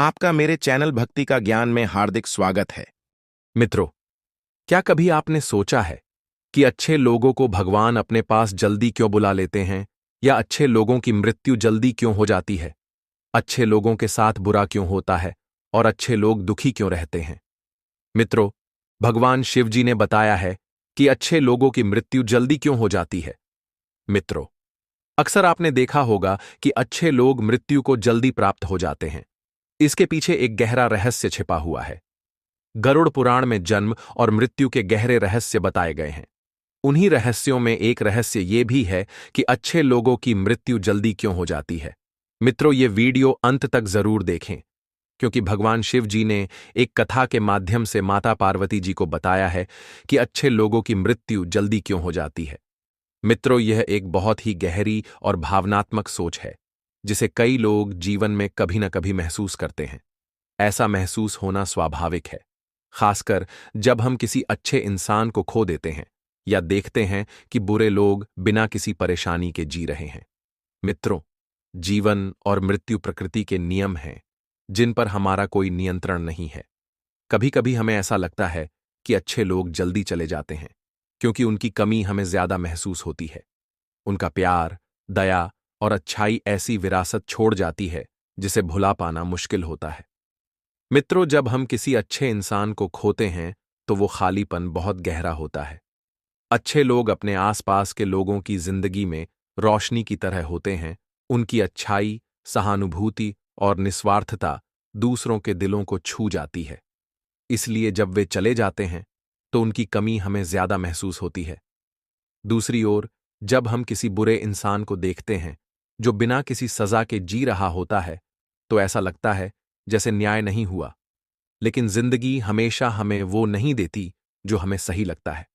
आपका मेरे चैनल भक्ति का ज्ञान में हार्दिक स्वागत है। मित्रों, क्या कभी आपने सोचा है कि अच्छे लोगों को भगवान अपने पास जल्दी क्यों बुला लेते हैं, या अच्छे लोगों की मृत्यु जल्दी क्यों हो जाती है? अच्छे लोगों के साथ बुरा क्यों होता है और अच्छे लोग दुखी क्यों रहते हैं? मित्रों, भगवान शिव जी ने बताया है कि अच्छे लोगों की मृत्यु जल्दी क्यों हो जाती है। मित्रों, अक्सर आपने देखा होगा कि अच्छे लोग मृत्यु को जल्दी प्राप्त हो जाते हैं। इसके पीछे एक गहरा रहस्य छिपा हुआ है। गरुड़ पुराण में जन्म और मृत्यु के गहरे रहस्य बताए गए हैं। उन्हीं रहस्यों में एक रहस्य ये भी है कि अच्छे लोगों की मृत्यु जल्दी क्यों हो जाती है। मित्रों, ये वीडियो अंत तक जरूर देखें, क्योंकि भगवान शिव जी ने एक कथा के माध्यम से माता पार्वती जी को बताया है कि अच्छे लोगों की मृत्यु जल्दी क्यों हो जाती है। मित्रों, यह एक बहुत ही गहरी और भावनात्मक सोच है, जिसे कई लोग जीवन में कभी न कभी महसूस करते हैं। ऐसा महसूस होना स्वाभाविक है, खासकर जब हम किसी अच्छे इंसान को खो देते हैं या देखते हैं कि बुरे लोग बिना किसी परेशानी के जी रहे हैं। मित्रों, जीवन और मृत्यु प्रकृति के नियम हैं, जिन पर हमारा कोई नियंत्रण नहीं है। कभी कभी हमें ऐसा लगता है कि अच्छे लोग जल्दी चले जाते हैं क्योंकि उनकी कमी हमें ज्यादा महसूस होती है। उनका प्यार, दया और अच्छाई ऐसी विरासत छोड़ जाती है जिसे भुला पाना मुश्किल होता है। मित्रों, जब हम किसी अच्छे इंसान को खोते हैं तो वो खालीपन बहुत गहरा होता है। अच्छे लोग अपने आसपास के लोगों की जिंदगी में रोशनी की तरह होते हैं। उनकी अच्छाई, सहानुभूति और निस्वार्थता दूसरों के दिलों को छू जाती है। इसलिए जब वे चले जाते हैं तो उनकी कमी हमें ज्यादा महसूस होती है। दूसरी ओर, जब हम किसी बुरे इंसान को देखते हैं जो बिना किसी सजा के जी रहा होता है, तो ऐसा लगता है जैसे न्याय नहीं हुआ। लेकिन जिंदगी हमेशा हमें वो नहीं देती जो हमें सही लगता है।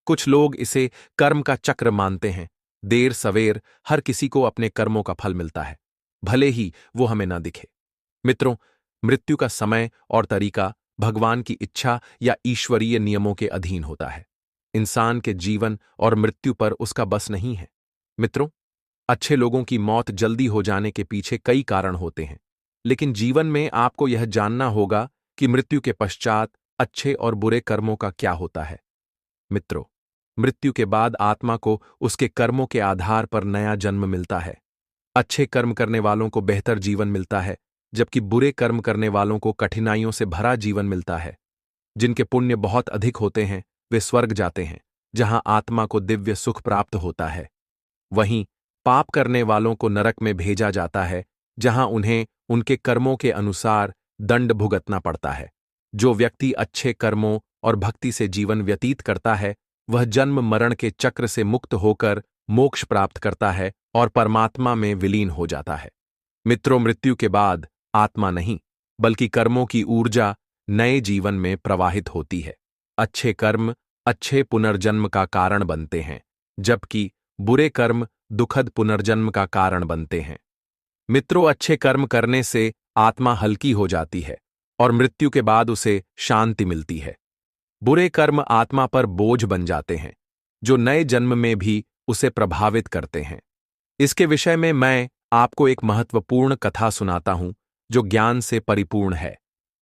कुछ लोग इसे कर्म का चक्र मानते हैं। देर सवेर हर किसी को अपने कर्मों का फल मिलता है, भले ही वो हमें ना दिखे। मित्रों, मृत्यु का समय और तरीका भगवान की इच्छा या ईश्वरीय नियमों के अधीन होता है। इंसान के जीवन और मृत्यु पर उसका बस नहीं है। मित्रों, अच्छे लोगों की मौत जल्दी हो जाने के पीछे कई कारण होते हैं, लेकिन जीवन में आपको यह जानना होगा कि मृत्यु के पश्चात अच्छे और बुरे कर्मों का क्या होता है। मित्रों, मृत्यु के बाद आत्मा को उसके कर्मों के आधार पर नया जन्म मिलता है। अच्छे कर्म करने वालों को बेहतर जीवन मिलता है, जबकि बुरे कर्म करने वालों को कठिनाइयों से भरा जीवन मिलता है। जिनके पुण्य बहुत अधिक होते हैं वे स्वर्ग जाते हैं, जहां आत्मा को दिव्य सुख प्राप्त होता है। वहीं पाप करने वालों को नरक में भेजा जाता है, जहां उन्हें उनके कर्मों के अनुसार दंड भुगतना पड़ता है। जो व्यक्ति अच्छे कर्मों और भक्ति से जीवन व्यतीत करता है, वह जन्म मरण के चक्र से मुक्त होकर मोक्ष प्राप्त करता है और परमात्मा में विलीन हो जाता है। मित्रों, मृत्यु के बाद आत्मा नहीं, बल्कि कर्मों की ऊर्जा नए जीवन में प्रवाहित होती है। अच्छे कर्म अच्छे पुनर्जन्म का कारण बनते हैं, जबकि बुरे कर्म दुखद पुनर्जन्म का कारण बनते हैं। मित्रों, अच्छे कर्म करने से आत्मा हल्की हो जाती है और मृत्यु के बाद उसे शांति मिलती है। बुरे कर्म आत्मा पर बोझ बन जाते हैं, जो नए जन्म में भी उसे प्रभावित करते हैं। इसके विषय में मैं आपको एक महत्वपूर्ण कथा सुनाता हूं, जो ज्ञान से परिपूर्ण है।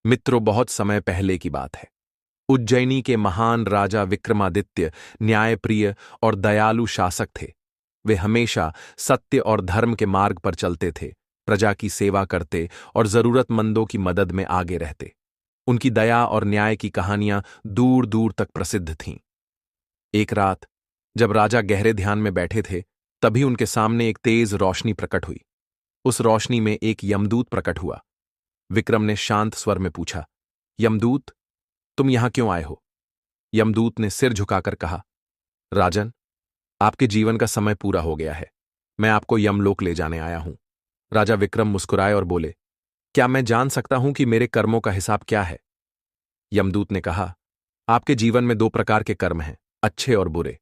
मित्रों, बहुत समय पहले की बात है। उज्जैनी के महान राजा विक्रमादित्य न्यायप्रिय और दयालु शासक थे। वे हमेशा सत्य और धर्म के मार्ग पर चलते थे, प्रजा की सेवा करते और जरूरतमंदों की मदद में आगे रहते। उनकी दया और न्याय की कहानियां दूर दूर तक प्रसिद्ध थीं। एक रात जब राजा गहरे ध्यान में बैठे थे, तभी उनके सामने एक तेज रोशनी प्रकट हुई। उस रोशनी में एक यमदूत प्रकट हुआ। विक्रम ने शांत स्वर में पूछा, यमदूत, तुम यहां क्यों आए हो? यमदूत ने सिर झुकाकर कहा, राजन, आपके जीवन का समय पूरा हो गया है। मैं आपको यमलोक ले जाने आया हूं। राजा विक्रम मुस्कुराए और बोले, क्या मैं जान सकता हूं कि मेरे कर्मों का हिसाब क्या है? यमदूत ने कहा, आपके जीवन में दो प्रकार के कर्म हैं, अच्छे और बुरे।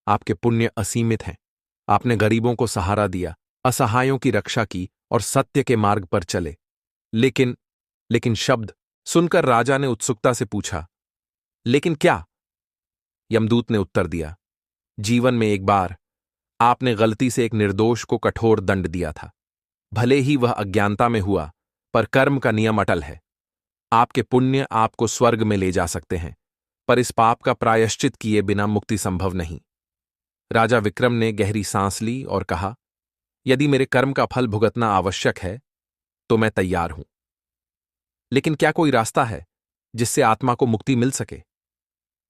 आपके पुण्य असीमित हैं। आपने गरीबों को सहारा दिया, असहायों की रक्षा की और सत्य के मार्ग पर चले। लेकिन शब्द सुनकर राजा ने उत्सुकता से पूछा, लेकिन क्या? यमदूत ने उत्तर दिया, जीवन में एक बार आपने गलती से एक निर्दोष को कठोर दंड दिया था। भले ही वह अज्ञानता में हुआ, पर कर्म का नियम अटल है। आपके पुण्य आपको स्वर्ग में ले जा सकते हैं, पर इस पाप का प्रायश्चित किए बिना मुक्ति संभव नहीं। राजा विक्रम ने गहरी सांस ली और कहा, यदि मेरे कर्म का फल भुगतना आवश्यक है तो मैं तैयार हूं। लेकिन क्या कोई रास्ता है जिससे आत्मा को मुक्ति मिल सके?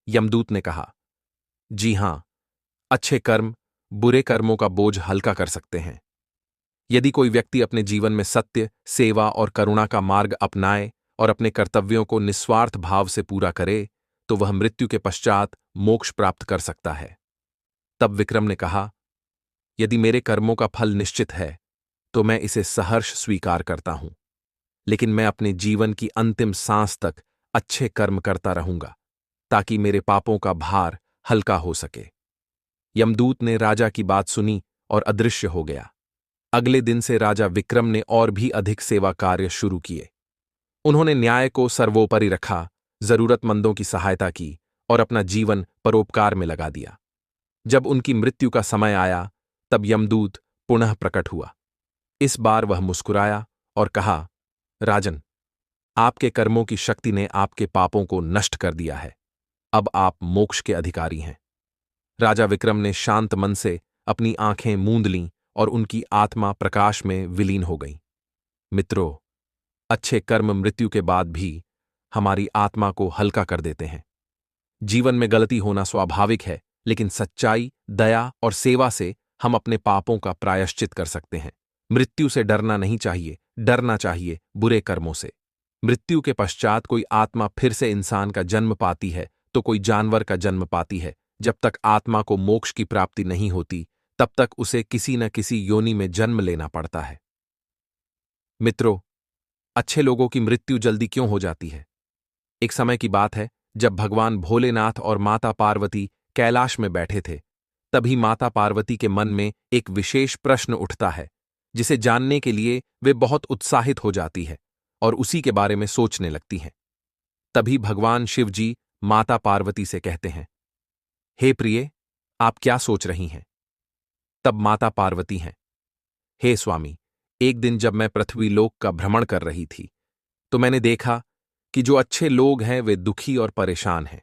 यमदूत ने कहा, जी हां, अच्छे कर्म बुरे कर्मों का बोझ हल्का कर सकते हैं। यदि कोई व्यक्ति अपने जीवन में सत्य, सेवा और करुणा का मार्ग अपनाए और अपने कर्तव्यों को निस्वार्थ भाव से पूरा करे, तो वह मृत्यु के पश्चात मोक्ष प्राप्त कर सकता है। तब विक्रम ने कहा, यदि मेरे कर्मों का फल निश्चित है तो मैं इसे सहर्ष स्वीकार करता हूं, लेकिन मैं अपने जीवन की अंतिम सांस तक अच्छे कर्म करता रहूंगा ताकि मेरे पापों का भार हल्का हो सके। यमदूत ने राजा की बात सुनी और अदृश्य हो गया। अगले दिन से राजा विक्रम ने और भी अधिक सेवा कार्य शुरू किए। उन्होंने न्याय को सर्वोपरि रखा, जरूरतमंदों की सहायता की और अपना जीवन परोपकार में लगा दिया। जब उनकी मृत्यु का समय आया, तब यमदूत पुनः प्रकट हुआ। इस बार वह मुस्कुराया और कहा, राजन, आपके कर्मों की शक्ति ने आपके पापों को नष्ट कर दिया है। अब आप मोक्ष के अधिकारी हैं। राजा विक्रम ने शांत मन से अपनी आंखें मूंद लीं और उनकी आत्मा प्रकाश में विलीन हो गई। मित्रों, अच्छे कर्म मृत्यु के बाद भी हमारी आत्मा को हल्का कर देते हैं। जीवन में गलती होना स्वाभाविक है, लेकिन सच्चाई, दया और सेवा से हम अपने पापों का प्रायश्चित कर सकते हैं। मृत्यु से डरना नहीं चाहिए, डरना चाहिए बुरे कर्मों से। मृत्यु के पश्चात कोई आत्मा फिर से इंसान का जन्म पाती है तो कोई जानवर का जन्म पाती है। जब तक आत्मा को मोक्ष की प्राप्ति नहीं होती, तब तक उसे किसी न किसी योनि में जन्म लेना पड़ता है। मित्रों, अच्छे लोगों की मृत्यु जल्दी क्यों हो जाती है? एक समय की बात है जब भगवान भोलेनाथ और माता पार्वती कैलाश में बैठे थे। तभी माता पार्वती के मन में एक विशेष प्रश्न उठता है, जिसे जानने के लिए वे बहुत उत्साहित हो जाती है और उसी के बारे में सोचने लगती हैं। तभी भगवान शिव जी माता पार्वती से कहते हैं, हे प्रिय, आप क्या सोच रही हैं? तब माता पार्वती हैं, हे स्वामी, एक दिन जब मैं पृथ्वी लोक का भ्रमण कर रही थी तो मैंने देखा कि जो अच्छे लोग हैं वे दुखी और परेशान हैं,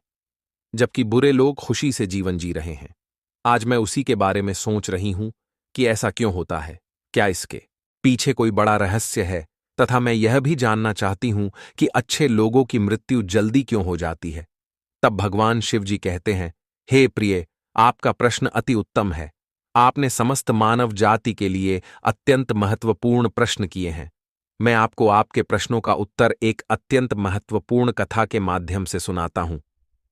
जबकि बुरे लोग खुशी से जीवन जी रहे हैं। आज मैं उसी के बारे में सोच रही हूं कि ऐसा क्यों होता है, क्या इसके पीछे कोई बड़ा रहस्य है, तथा मैं यह भी जानना चाहती हूं कि अच्छे लोगों की मृत्यु जल्दी क्यों हो जाती है। तब भगवान शिव जी कहते हैं, हे प्रिय, आपका प्रश्न अति उत्तम है। आपने समस्त मानव जाति के लिए अत्यंत महत्वपूर्ण प्रश्न किए हैं। मैं आपको आपके प्रश्नों का उत्तर एक अत्यंत महत्वपूर्ण कथा के माध्यम से सुनाता हूं।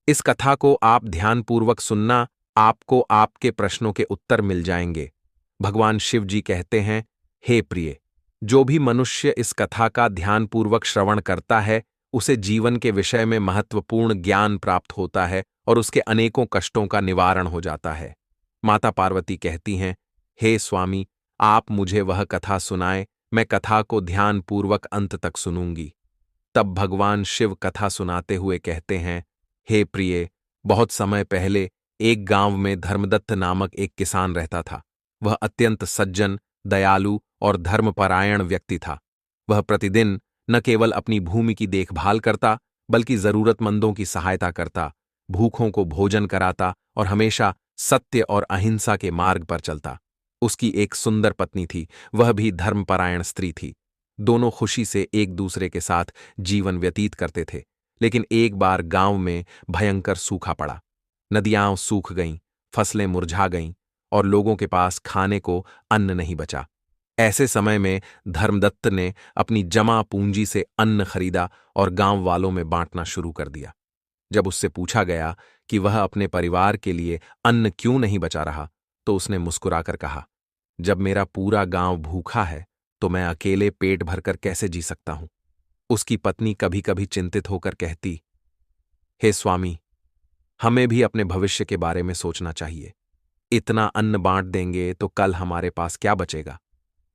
इस कथा को आप ध्यानपूर्वक सुनना, आपको आपके प्रश्नों के उत्तर मिल जाएंगे। भगवान शिव जी कहते हैं, हे प्रिय, जो भी मनुष्य इस कथा का ध्यानपूर्वक श्रवण करता है, उसे जीवन के विषय में महत्वपूर्ण ज्ञान प्राप्त होता है और उसके अनेकों कष्टों का निवारण हो जाता है। माता पार्वती कहती हैं, हे स्वामी, आप मुझे वह कथा सुनाएं, मैं कथा को ध्यानपूर्वक अंत तक सुनूंगी। तब भगवान शिव कथा सुनाते हुए कहते हैं, हे प्रिय, बहुत समय पहले एक गांव में धर्मदत्त नामक एक किसान रहता था। वह अत्यंत सज्जन, दयालु और धर्मपरायण व्यक्ति था। वह प्रतिदिन न केवल अपनी भूमि की देखभाल करता, बल्कि जरूरतमंदों की सहायता करता, भूखों को भोजन कराता और हमेशा सत्य और अहिंसा के मार्ग पर चलता। उसकी एक सुंदर पत्नी थी, वह भी धर्मपरायण स्त्री थी। दोनों खुशी से एक दूसरे के साथ जीवन व्यतीत करते थे। लेकिन एक बार गांव में भयंकर सूखा पड़ा। नदियां सूख गईं, फसलें मुरझा गईं और लोगों के पास खाने को अन्न नहीं बचा। ऐसे समय में धर्मदत्त ने अपनी जमा पूंजी से अन्न खरीदा और गांव वालों में बांटना शुरू कर दिया। जब उससे पूछा गया कि वह अपने परिवार के लिए अन्न क्यों नहीं बचा रहा, तो उसने मुस्कुराकर कहा, जब मेरा पूरा गांव भूखा है तो मैं अकेले पेट भरकर कैसे जी सकता हूं। उसकी पत्नी कभी कभी चिंतित होकर कहती, हे स्वामी, हमें भी अपने भविष्य के बारे में सोचना चाहिए। इतना अन्न बांट देंगे तो कल हमारे पास क्या बचेगा।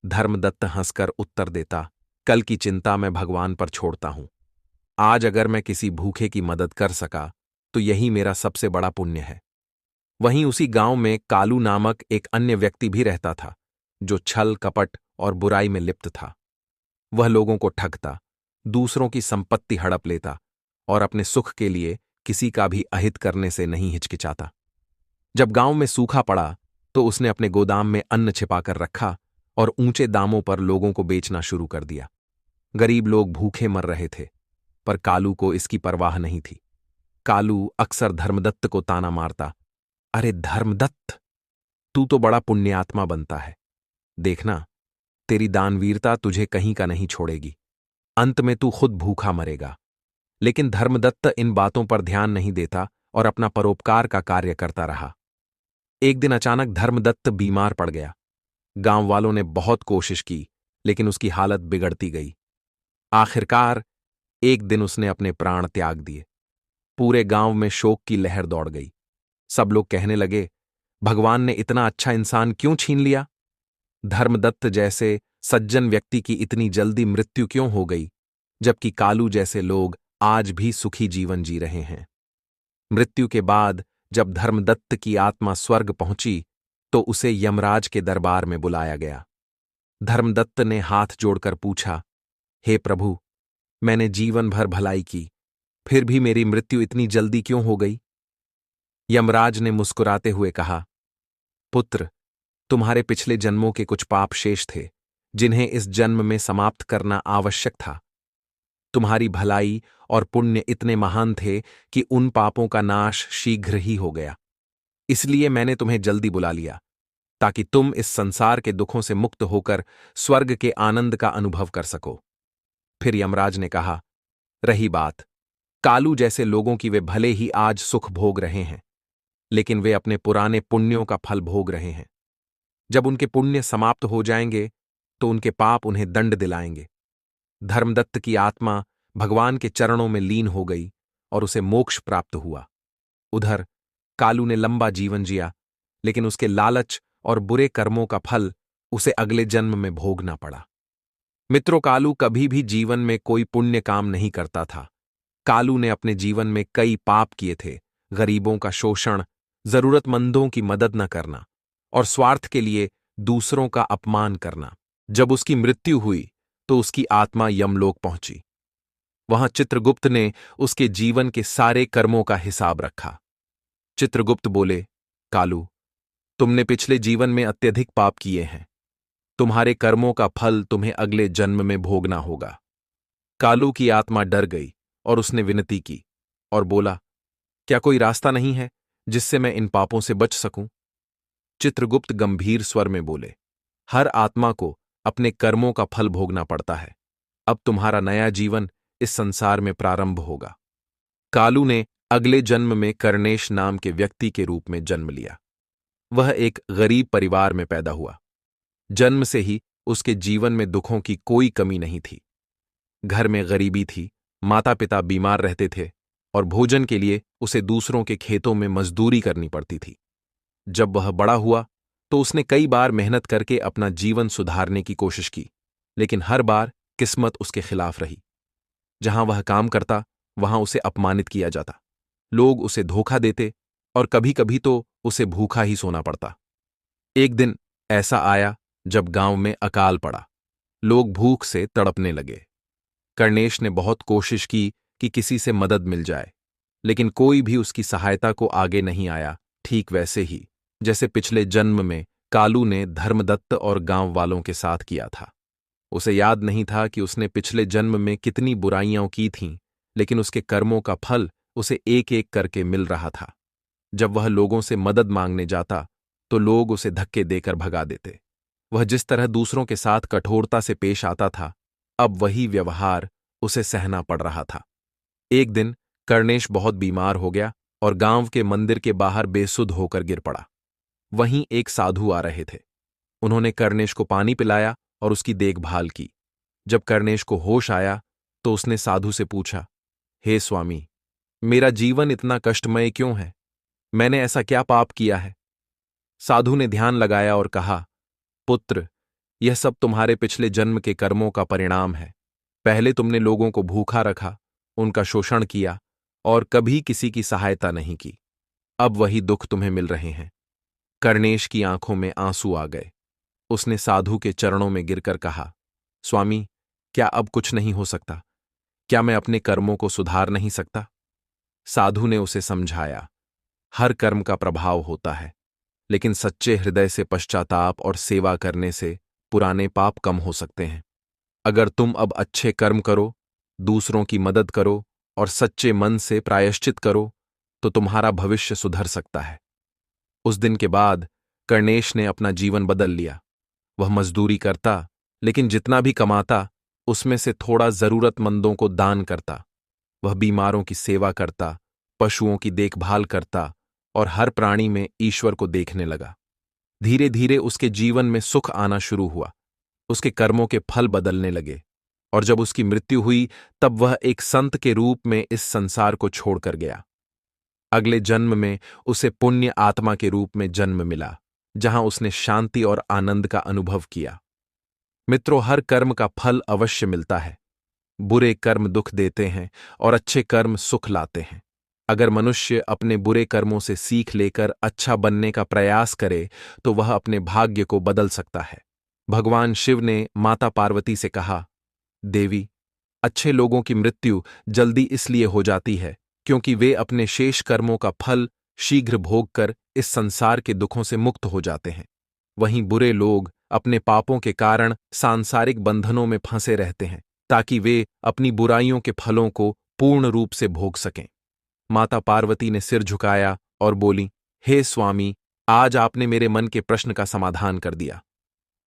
धर्मदत्त हंसकर उत्तर देता, कल की चिंता मैं भगवान पर छोड़ता हूं। आज अगर मैं किसी भूखे की मदद कर सका तो यही मेरा सबसे बड़ा पुण्य है। वहीं उसी गांव में कालू नामक एक अन्य व्यक्ति भी रहता था, जो छल, कपट और बुराई में लिप्त था। वह लोगों को ठगता, दूसरों की संपत्ति हड़प लेता और अपने सुख के लिए किसी का भी अहित करने से नहीं हिचकिचाता। जब गांव में सूखा पड़ा तो उसने अपने गोदाम में अन्न छिपाकर रखा और ऊंचे दामों पर लोगों को बेचना शुरू कर दिया। गरीब लोग भूखे मर रहे थे, पर कालू को इसकी परवाह नहीं थी। कालू अक्सर धर्मदत्त को ताना मारता, अरे धर्मदत्त, तू तो बड़ा पुण्यात्मा बनता है। देखना, तेरी दानवीरता तुझे कहीं का नहीं छोड़ेगी। अंत में तू खुद भूखा मरेगा। लेकिन धर्मदत्त इन बातों पर ध्यान नहीं देता और अपना परोपकार का कार्य करता रहा। एक दिन अचानक धर्मदत्त बीमार पड़ गया। गांव वालों ने बहुत कोशिश की, लेकिन उसकी हालत बिगड़ती गई। आखिरकार एक दिन उसने अपने प्राण त्याग दिए। पूरे गांव में शोक की लहर दौड़ गई। सब लोग कहने लगे, भगवान ने इतना अच्छा इंसान क्यों छीन लिया? धर्मदत्त जैसे सज्जन व्यक्ति की इतनी जल्दी मृत्यु क्यों हो गई, जबकि कालू जैसे लोग आज भी सुखी जीवन जी रहे हैं? मृत्यु के बाद जब धर्मदत्त की आत्मा स्वर्ग पहुंची तो उसे यमराज के दरबार में बुलाया गया। धर्मदत्त ने हाथ जोड़कर पूछा, हे प्रभु, मैंने जीवन भर भलाई की, फिर भी मेरी मृत्यु इतनी जल्दी क्यों हो गई? यमराज ने मुस्कुराते हुए कहा, पुत्र, तुम्हारे पिछले जन्मों के कुछ पाप शेष थे, जिन्हें इस जन्म में समाप्त करना आवश्यक था। तुम्हारी भलाई और पुण्य इतने महान थे कि उन पापों का नाश शीघ्र ही हो गया। इसलिए मैंने तुम्हें जल्दी बुला लिया, ताकि तुम इस संसार के दुखों से मुक्त होकर स्वर्ग के आनंद का अनुभव कर सको। फिर यमराज ने कहा, रही बात कालू जैसे लोगों की, वे भले ही आज सुख भोग रहे हैं, लेकिन वे अपने पुराने पुण्यों का फल भोग रहे हैं। जब उनके पुण्य समाप्त हो जाएंगे तो उनके पाप उन्हें दंड दिलाएंगे। धर्मदत्त की आत्मा भगवान के चरणों में लीन हो गई और उसे मोक्ष प्राप्त हुआ। उधर कालू ने लंबा जीवन जिया, लेकिन उसके लालच और बुरे कर्मों का फल उसे अगले जन्म में भोगना पड़ा। मित्रों, कालू कभी भी जीवन में कोई पुण्य काम नहीं करता था। कालू ने अपने जीवन में कई पाप किए थे, गरीबों का शोषण, जरूरतमंदों की मदद न करना और स्वार्थ के लिए दूसरों का अपमान करना। जब उसकी मृत्यु हुई तो उसकी आत्मा यमलोक पहुंची। वहां चित्रगुप्त ने उसके जीवन के सारे कर्मों का हिसाब रखा। चित्रगुप्त बोले, कालू, तुमने पिछले जीवन में अत्यधिक पाप किए हैं। तुम्हारे कर्मों का फल तुम्हें अगले जन्म में भोगना होगा। कालू की आत्मा डर गई और उसने विनती की और बोला, क्या कोई रास्ता नहीं है जिससे मैं इन पापों से बच सकूं? चित्रगुप्त गंभीर स्वर में बोले, हर आत्मा को अपने कर्मों का फल भोगना पड़ता है। अब तुम्हारा नया जीवन इस संसार में प्रारंभ होगा। कालू ने अगले जन्म में कर्णेश नाम के व्यक्ति के रूप में जन्म लिया। वह एक गरीब परिवार में पैदा हुआ। जन्म से ही उसके जीवन में दुखों की कोई कमी नहीं थी। घर में गरीबी थी, माता पिता बीमार रहते थे और भोजन के लिए उसे दूसरों के खेतों में मजदूरी करनी पड़ती थी। जब वह बड़ा हुआ तो उसने कई बार मेहनत करके अपना जीवन सुधारने की कोशिश की, लेकिन हर बार किस्मत उसके खिलाफ रही। जहां वह काम करता वहां उसे अपमानित किया जाता, लोग उसे धोखा देते और कभी कभी तो उसे भूखा ही सोना पड़ता। एक दिन ऐसा आया जब गांव में अकाल पड़ा। लोग भूख से तड़पने लगे। कर्णेश ने बहुत कोशिश की कि किसी से मदद मिल जाए, लेकिन कोई भी उसकी सहायता को आगे नहीं आया। ठीक वैसे ही जैसे पिछले जन्म में कालू ने धर्मदत्त और गांव वालों के साथ किया था। उसे याद नहीं था कि उसने पिछले जन्म में कितनी बुराइयां की थीं, लेकिन उसके कर्मों का फल उसे एक एक करके मिल रहा था। जब वह लोगों से मदद मांगने जाता तो लोग उसे धक्के देकर भगा देते। वह जिस तरह दूसरों के साथ कठोरता से पेश आता था, अब वही व्यवहार उसे सहना पड़ रहा था। एक दिन कर्णेश बहुत बीमार हो गया और गांव के मंदिर के बाहर बेसुध होकर गिर पड़ा। वहीं एक साधु आ रहे थे। उन्होंने कर्णेश को पानी पिलाया और उसकी देखभाल की। जब कर्णेश को होश आया तो उसने साधु से पूछा, हे स्वामी, मेरा जीवन इतना कष्टमय क्यों है? मैंने ऐसा क्या पाप किया है? साधु ने ध्यान लगाया और कहा, पुत्र, यह सब तुम्हारे पिछले जन्म के कर्मों का परिणाम है। पहले तुमने लोगों को भूखा रखा, उनका शोषण किया और कभी किसी की सहायता नहीं की। अब वही दुख तुम्हें मिल रहे हैं। कर्णेश की आंखों में आंसू आ गए। उसने साधु के चरणों में गिरकर कहा, स्वामी, क्या अब कुछ नहीं हो सकता? क्या मैं अपने कर्मों को सुधार नहीं सकता? साधु ने उसे समझाया, हर कर्म का प्रभाव होता है, लेकिन सच्चे हृदय से पश्चाताप और सेवा करने से पुराने पाप कम हो सकते हैं। अगर तुम अब अच्छे कर्म करो, दूसरों की मदद करो और सच्चे मन से प्रायश्चित करो, तो तुम्हारा भविष्य सुधर सकता है। उस दिन के बाद कर्णेश ने अपना जीवन बदल लिया। वह मजदूरी करता, लेकिन जितना भी कमाता उसमें से थोड़ा जरूरतमंदों को दान करता। वह बीमारों की सेवा करता, पशुओं की देखभाल करता और हर प्राणी में ईश्वर को देखने लगा। धीरे धीरे उसके जीवन में सुख आना शुरू हुआ। उसके कर्मों के फल बदलने लगे और जब उसकी मृत्यु हुई तब वह एक संत के रूप में इस संसार को छोड़कर गया। अगले जन्म में उसे पुण्य आत्मा के रूप में जन्म मिला, जहां उसने शांति और आनंद का अनुभव किया। मित्रों, हर कर्म का फल अवश्य मिलता है। बुरे कर्म दुख देते हैं और अच्छे कर्म सुख लाते हैं। अगर मनुष्य अपने बुरे कर्मों से सीख लेकर अच्छा बनने का प्रयास करे तो वह अपने भाग्य को बदल सकता है। भगवान शिव ने माता पार्वती से कहा, देवी, अच्छे लोगों की मृत्यु जल्दी इसलिए हो जाती है क्योंकि वे अपने शेष कर्मों का फल शीघ्र भोगकर इस संसार के दुखों से मुक्त हो जाते हैं। वहीं बुरे लोग अपने पापों के कारण सांसारिक बंधनों में फंसे रहते हैं ताकि वे अपनी बुराइयों के फलों को पूर्ण रूप से भोग सकें। माता पार्वती ने सिर झुकाया और बोली, हे स्वामी, आज आपने मेरे मन के प्रश्न का समाधान कर दिया।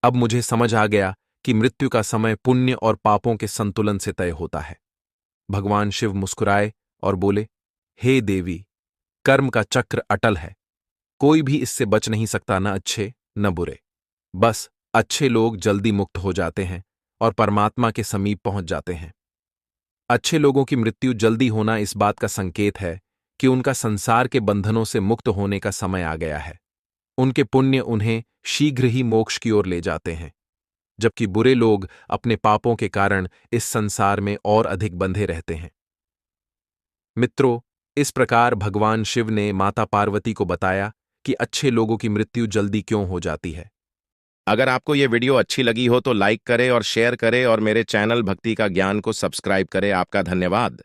अब मुझे समझ आ गया कि मृत्यु का समय पुण्य और पापों के संतुलन से तय होता है। भगवान शिव मुस्कुराए और बोले, हे देवी, कर्म का चक्र अटल है। कोई भी इससे बच नहीं सकता, न अच्छे न बुरे। बस अच्छे लोग जल्दी मुक्त हो जाते हैं और परमात्मा के समीप पहुंच जाते हैं। अच्छे लोगों की मृत्यु जल्दी होना इस बात का संकेत है कि उनका संसार के बंधनों से मुक्त होने का समय आ गया है। उनके पुण्य उन्हें शीघ्र ही मोक्ष की ओर ले जाते हैं, जबकि बुरे लोग अपने पापों के कारण इस संसार में और अधिक बंधे रहते हैं। मित्रों, इस प्रकार भगवान शिव ने माता पार्वती को बताया कि अच्छे लोगों की मृत्यु जल्दी क्यों हो जाती है। अगर आपको ये वीडियो अच्छी लगी हो तो लाइक करें और शेयर करें और मेरे चैनल भक्ति का ज्ञान को सब्सक्राइब करें। आपका धन्यवाद।